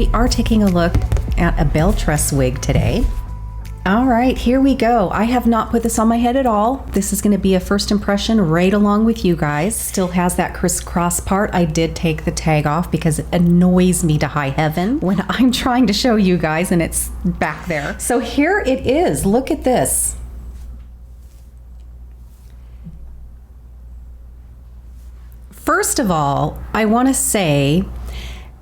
we are taking a look at a Belle Tress wig today. All right, here we go. I have not put this on my head at all. This is going to be a first impression right along with you guys. Still has that crisscross part. I did take the tag off because it annoys me to high heaven when I'm trying to show you guys and it's back there. So here it is. Look at this. First of all, I want to say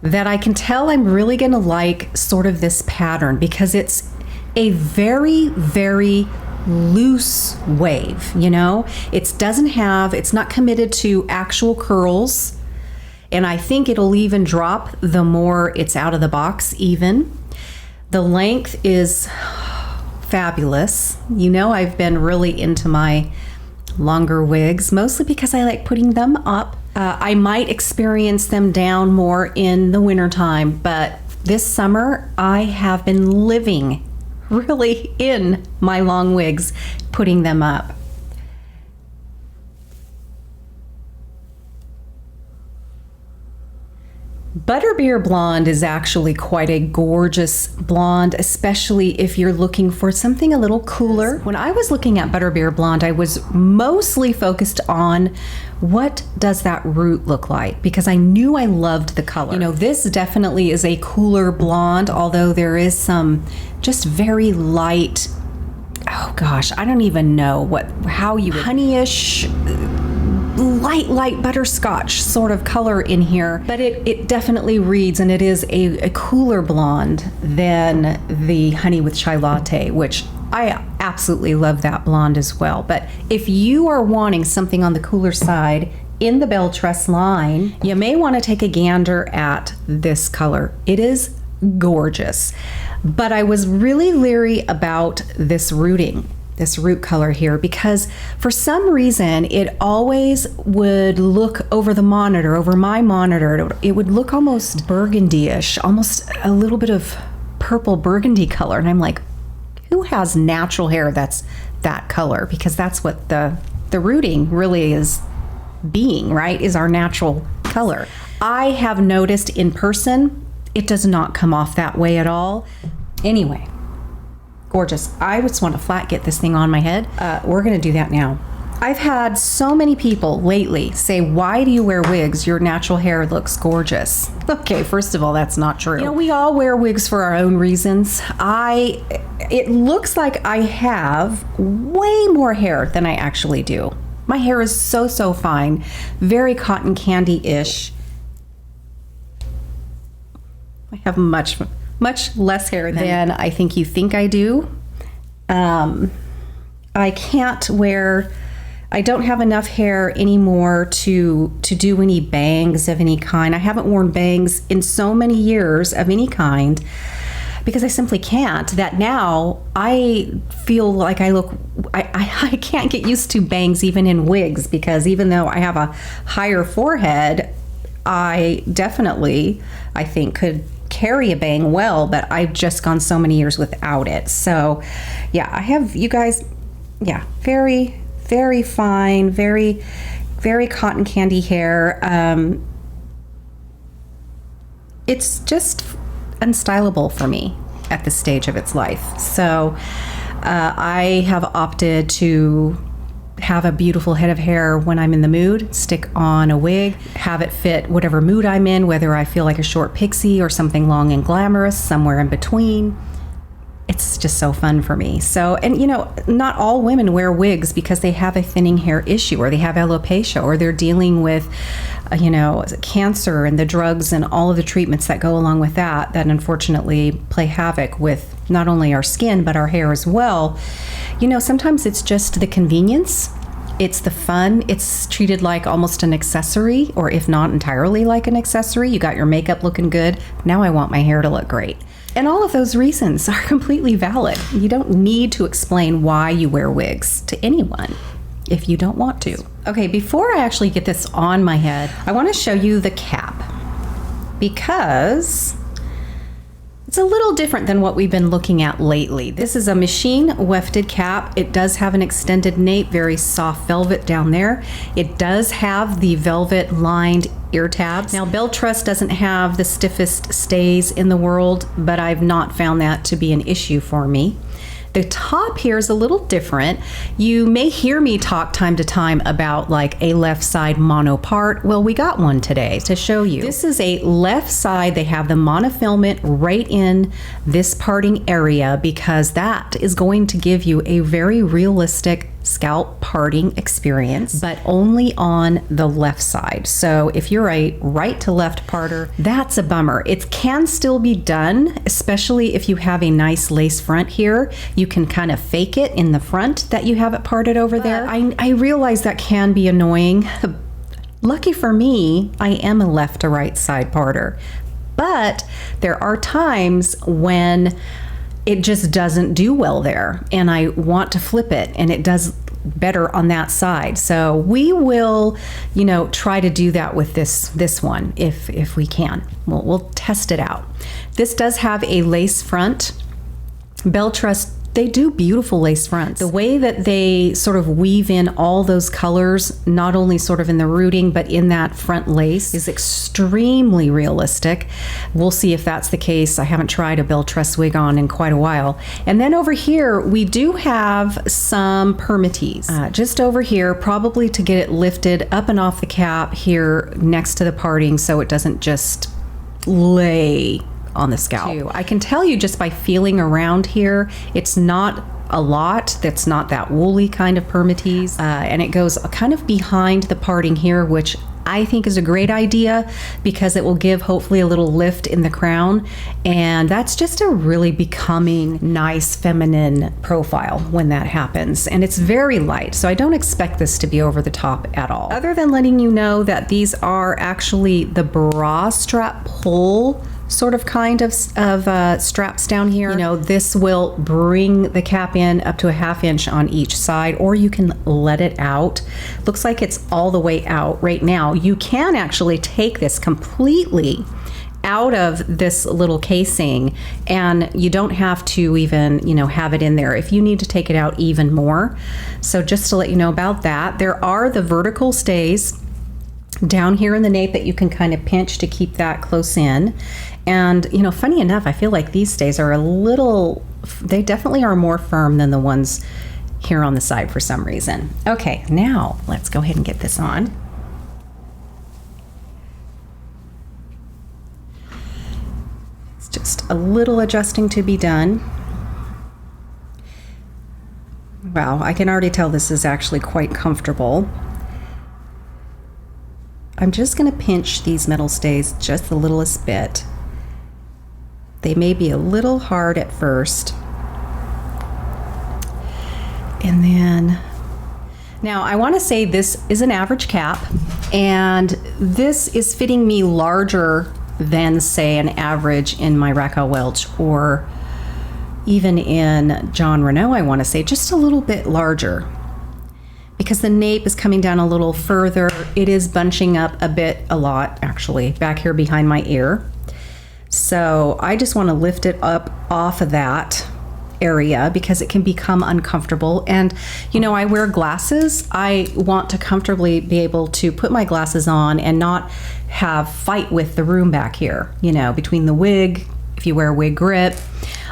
that I can tell I'm really going to like sort of this pattern because it's a very, very loose wave, you know? It's not committed to actual curls, and I think it'll even drop the more it's out of the box even. The length is fabulous. You know, I've been really into my longer wigs, mostly because I like putting them up. I might experience them down more in the wintertime, but this summer I have been living really in my long wigs, putting them up. Butterbeer Blonde is actually quite a gorgeous blonde, especially if you're looking for something a little cooler. When I was looking at Butterbeer Blonde, I was mostly focused on what does that root look like, because I knew I loved the color. You know, this definitely is a cooler blonde, although there is some just very light, oh gosh, I don't even know how you would, honeyish, light butterscotch sort of color in here, but it definitely reads, and it is a cooler blonde than the honey with chai latte, which I absolutely love that blonde as well. But if you are wanting something on the cooler side in the Belle Tress line, you may want to take a gander at this color. It is gorgeous, but I was really leery about this root color here, because for some reason it always would look over my monitor, it would look almost burgundy-ish, almost a little bit of purple burgundy color, and I'm like, who has natural hair that's that color? Because that's what the rooting really is being, right? Is our natural color. I have noticed in person, it does not come off that way at all. Anyway, gorgeous. I just want to flat get this thing on my head. We're gonna do that now. I've had so many people lately say, why do you wear wigs? Your natural hair looks gorgeous. Okay, first of all, that's not true. You know, we all wear wigs for our own reasons. It looks like I have way more hair than I actually do. My hair is so fine, very cotton candy-ish. I have much less hair than I think you think I do. I don't have enough hair anymore to do any bangs of any kind. I haven't worn bangs in so many years of any kind because I simply can't. That now I feel like I can't get used to bangs even in wigs, because even though I have a higher forehead, I definitely, I think, could carry a bang well, but I've just gone so many years without it. So yeah, I have, you guys, yeah, very fine, very cotton candy hair. It's just unstylable for me at this stage of its life. So I have opted to have a beautiful head of hair when I'm in the mood, stick on a wig, have it fit whatever mood I'm in, whether I feel like a short pixie or something long and glamorous, somewhere in between. It's just so fun for me. So, and you know, not all women wear wigs because they have a thinning hair issue, or they have alopecia, or they're dealing with, you know, cancer and the drugs and all of the treatments that go along with that unfortunately play havoc with not only our skin, but our hair as well. You know, sometimes it's just the convenience. It's the fun. It's treated like almost an accessory, or if not entirely like an accessory. You got your makeup looking good. Now I want my hair to look great. And all of those reasons are completely valid. You don't need to explain why you wear wigs to anyone if you don't want to. Okay, before I actually get this on my head, I want to show you the cap, because It's a little different than what we've been looking at lately. This is a machine wefted cap. It does have an extended nape, very soft velvet down there. It does have the velvet lined ear tabs. Now, Belle Tress doesn't have the stiffest stays in the world, but I've not found that to be an issue for me. The top here is a little different. You may hear me talk time to time about like a left side mono part. Well, we got one today to show you. This is a left side. They have the monofilament right in this parting area because that is going to give you a very realistic scalp parting experience, but only on the left side. So if you're a right to left parter, that's a bummer. It can still be done, especially if you have a nice lace front here. You can kind of fake it in the front that you have it parted over there. I realize that can be annoying. Lucky for me, I am a left to right side parter, but there are times when it just doesn't do well there and I want to flip it and it does better on that side. So we will, you know, try to do that with this one if we can. We'll test it out. This does have a lace front. Belle Tress, they do beautiful lace fronts. The way that they sort of weave in all those colors, not only sort of in the rooting, but in that front lace is extremely realistic. We'll see if that's the case. I haven't tried a Belle Tress wig on in quite a while. And then over here, we do have some permatease. Just over here, probably to get it lifted up and off the cap here next to the parting so it doesn't just lay on the scalp. I can tell you just by feeling around here, it's not a lot. That's not that woolly kind of permatease. And it goes kind of behind the parting here, which I think is a great idea because it will give hopefully a little lift in the crown. And that's just a really becoming, nice feminine profile when that happens. And it's very light, so I don't expect this to be over the top at all. Other than letting you know that these are actually the bra strap pull sort of kind of straps down here. You know, this will bring the cap in up to a 1/2 inch on each side, or you can let it out. Looks like it's all the way out right now. You can actually take this completely out of this little casing and you don't have to even, you know, have it in there if you need to take it out even more. So just to let you know about that, there are the vertical stays down here in the nape that you can kind of pinch to keep that close in. And, you know, funny enough, I feel like these stays are a little, they definitely are more firm than the ones here on the side for some reason. Okay, now let's go ahead and get this on. It's just a little adjusting to be done. Wow, I can already tell this is actually quite comfortable. I'm just going to pinch these metal stays just the littlest bit. They may be a little hard at first. And then, now I want to say this is an average cap, and this is fitting me larger than, say, an average in my Raquel Welch or even in John Renault, I want to say, just a little bit larger. Because the nape is coming down a little further, it is bunching up a lot actually, back here behind my ear. So I just want to lift it up off of that area because it can become uncomfortable. And you know, I wear glasses. I want to comfortably be able to put my glasses on and not have fight with the room back here, you know, between the wig, if you wear a wig grip.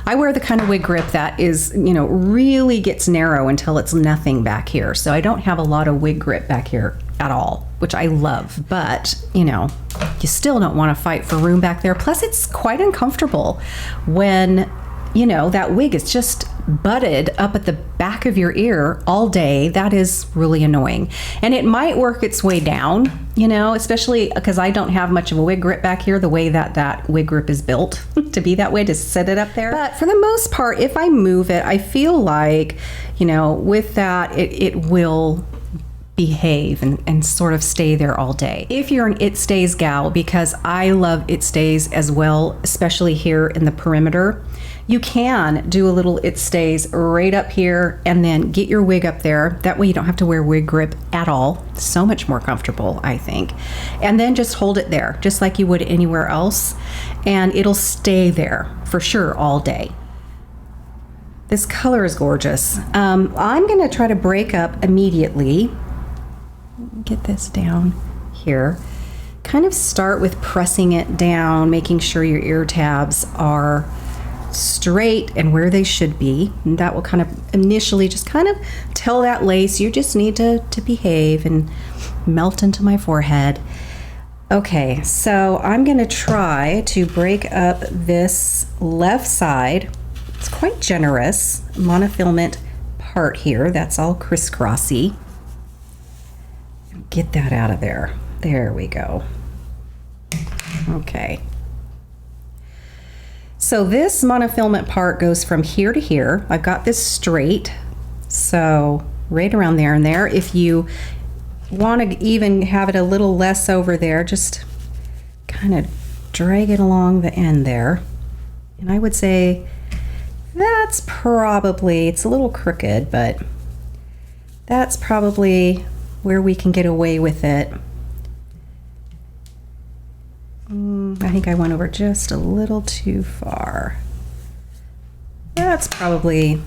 I wear the kind of wig grip that is, you know, really gets narrow until it's nothing back here. So I don't have a lot of wig grip back here at all, which I love. But, you know, you still don't want to fight for room back there. Plus, it's quite uncomfortable when, you know, that wig is just butted up at the back of your ear all day. That is really annoying. And it might work its way down, you know, especially because I don't have much of a wig grip back here, the way that that wig grip is built to be that way, to set it up there. But for the most part, if I move it, I feel like, you know, with that, it will behave and sort of stay there all day. If you're an It Stays gal, because I love It Stays as well, especially here in the perimeter, You can do a little it stays right up here and then get your wig up there. That way you don't have to wear wig grip at all. So much more comfortable, I think. And then just hold it there, just like you would anywhere else. And it'll stay there for sure all day. This color is gorgeous. I'm gonna try to break up immediately. Get this down here. Kind of start with pressing it down, making sure your ear tabs are straight and where they should be. And that will kind of initially just kind of tell that lace you just need to behave and melt into my forehead. Okay, so I'm gonna try to break up this left side. It's quite generous monofilament part here. That's all crisscrossy. Get that out of there. There we go. Okay. So this monofilament part goes from here to here. I've got this straight, so right around there and there. If you want to even have it a little less over there, just kind of drag it along the end there. And I would say that's probably, it's a little crooked, but that's probably where we can get away with it. I think I went over just a little too far. That's probably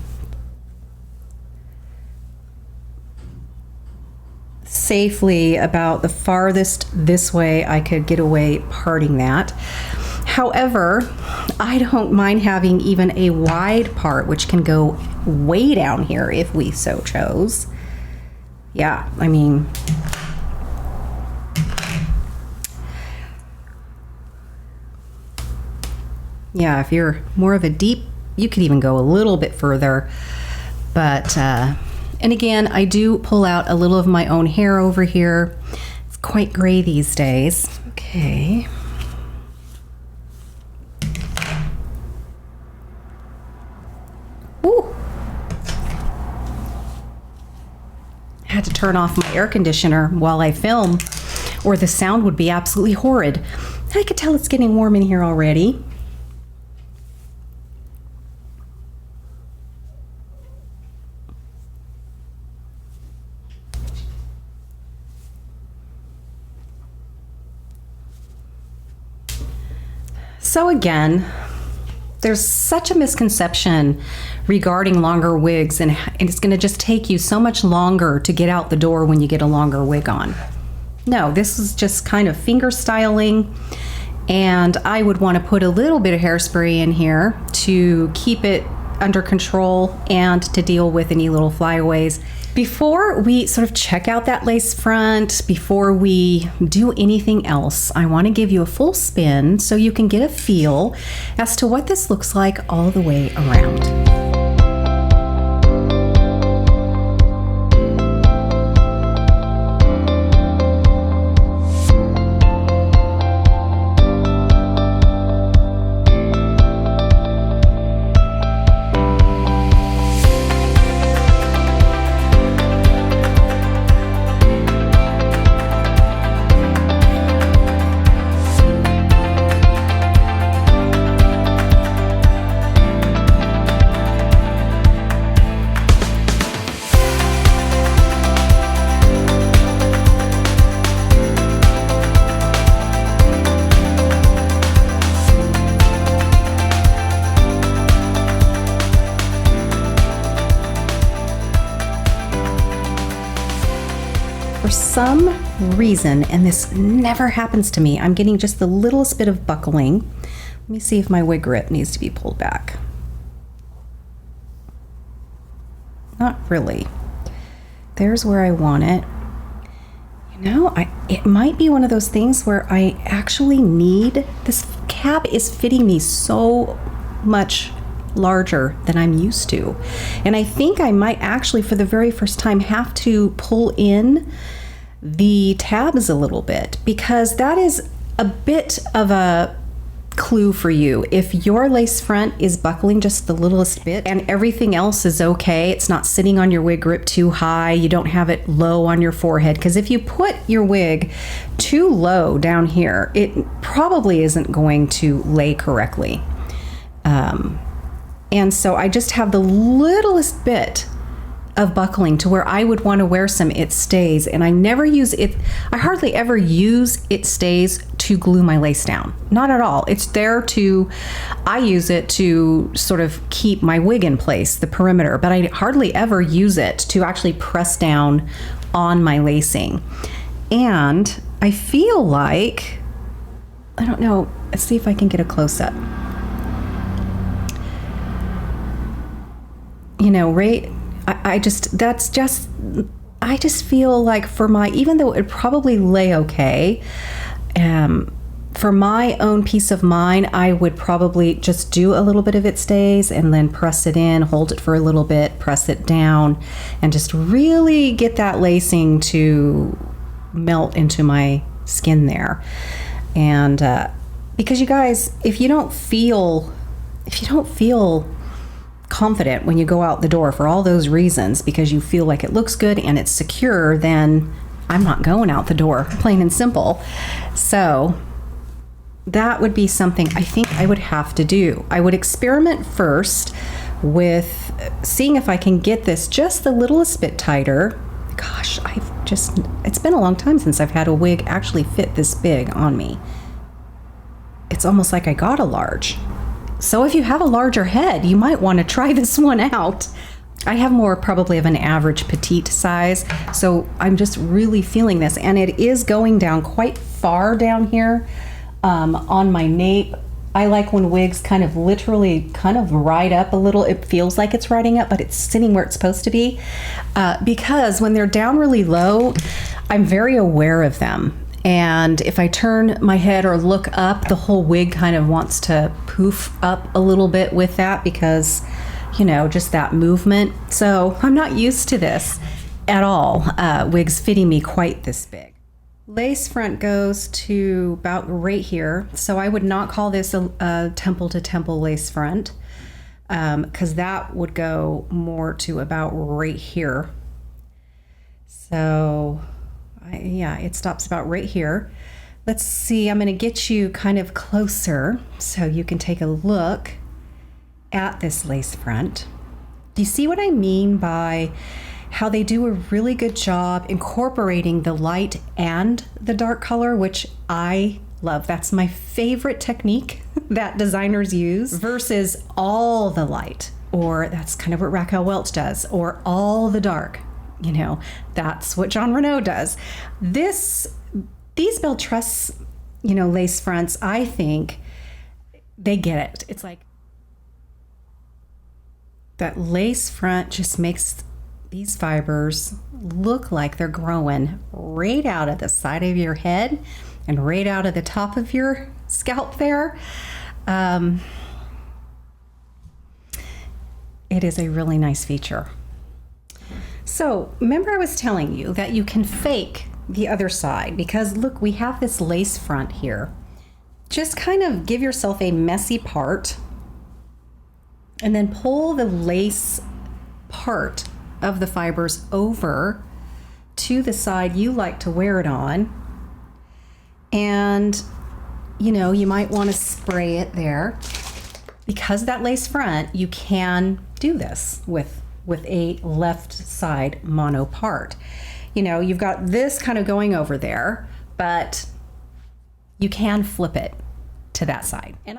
safely about the farthest this way I could get away parting that. However, I don't mind having even a wide part which can go way down here if we so chose. Yeah, I mean, yeah, if you're more of a deep, you could even go a little bit further. But, and again, I do pull out a little of my own hair over here. It's quite gray these days. Okay. Ooh. Had to turn off my air conditioner while I film, or the sound would be absolutely horrid. I could tell it's getting warm in here already. So again, there's such a misconception regarding longer wigs, and it's going to just take you so much longer to get out the door when you get a longer wig on. No, this is just kind of finger styling, and I would want to put a little bit of hairspray in here to keep it under control and to deal with any little flyaways. Before we sort of check out that lace front, before we do anything else, I want to give you a full spin so you can get a feel as to what this looks like all the way around. For some reason, and this never happens to me, I'm getting just the littlest bit of buckling. Let me see if my wig grip needs to be pulled back. Not really. There's where I want it. You know, it might be one of those things where I actually need, this cap is fitting me so much larger than I'm used to. And I think I might actually, for the very first time, have to pull in the tabs a little bit, because that is a bit of a clue for you. If your lace front is buckling just the littlest bit and everything else is okay, it's not sitting on your wig grip too high, you don't have it low on your forehead, because if you put your wig too low down here, it probably isn't going to lay correctly. So I'm going to go ahead and And so I just have the littlest bit of buckling to where I would want to wear some It Stays, and I never use it. I hardly ever use It Stays to glue my lace down. Not at all. It's there to, I use it to sort of keep my wig in place, the perimeter, but I hardly ever use it to actually press down on my lacing. And I feel like, I don't know, let's see if I can get a close-up. You know, right, I just feel like for my, even though it probably lay okay, for my own peace of mind, I would probably just do a little bit of It Stays and then press it in, hold it for a little bit, press it down, and just really get that lacing to melt into my skin there. And because you guys, if you don't feel confident when you go out the door for all those reasons, because you feel like it looks good and it's secure, then I'm not going out the door, plain and simple. So that would be something I think I would have to do. I would experiment first with seeing if I can get this just the littlest bit tighter. Gosh, it's been a long time since I've had a wig actually fit this big on me. It's almost like I got a large. So if you have a larger head, you might want to try this one out. I have more probably of an average petite size, so I'm just really feeling this. And it is going down quite far down here on my nape. I like when wigs kind of literally kind of ride up a little. It feels like it's riding up, but it's sitting where it's supposed to be. Because when they're down really low, I'm very aware of them. And if I turn my head or look up, the whole wig kind of wants to poof up a little bit with that because, you know, just that movement. So I'm not used to this at all, wigs fitting me quite this big. Lace front goes to about right here. So I would not call this a temple to temple lace front because that would go more to about right here. So yeah, it stops about right here. Let's see, I'm going to get you kind of closer so you can take a look at this lace front. Do you see what I mean by how they do a really good job incorporating the light and the dark color, which I love. That's my favorite technique that designers use versus all the light, or that's kind of what Raquel Welch does, or all the dark. You know, that's what John Renaud does. These Belle Tress, you know, lace fronts, I think they get it. It's like that lace front just makes these fibers look like they're growing right out of the side of your head and right out of the top of your scalp there. It is a really nice feature. So remember I was telling you that you can fake the other side because look, we have this lace front here. Just kind of give yourself a messy part and then pull the lace part of the fibers over to the side you like to wear it on. And you know, you might want to spray it there. Because that lace front, you can do this with a left side mono part. You know, you've got this kind of going over there, but you can flip it to that side. And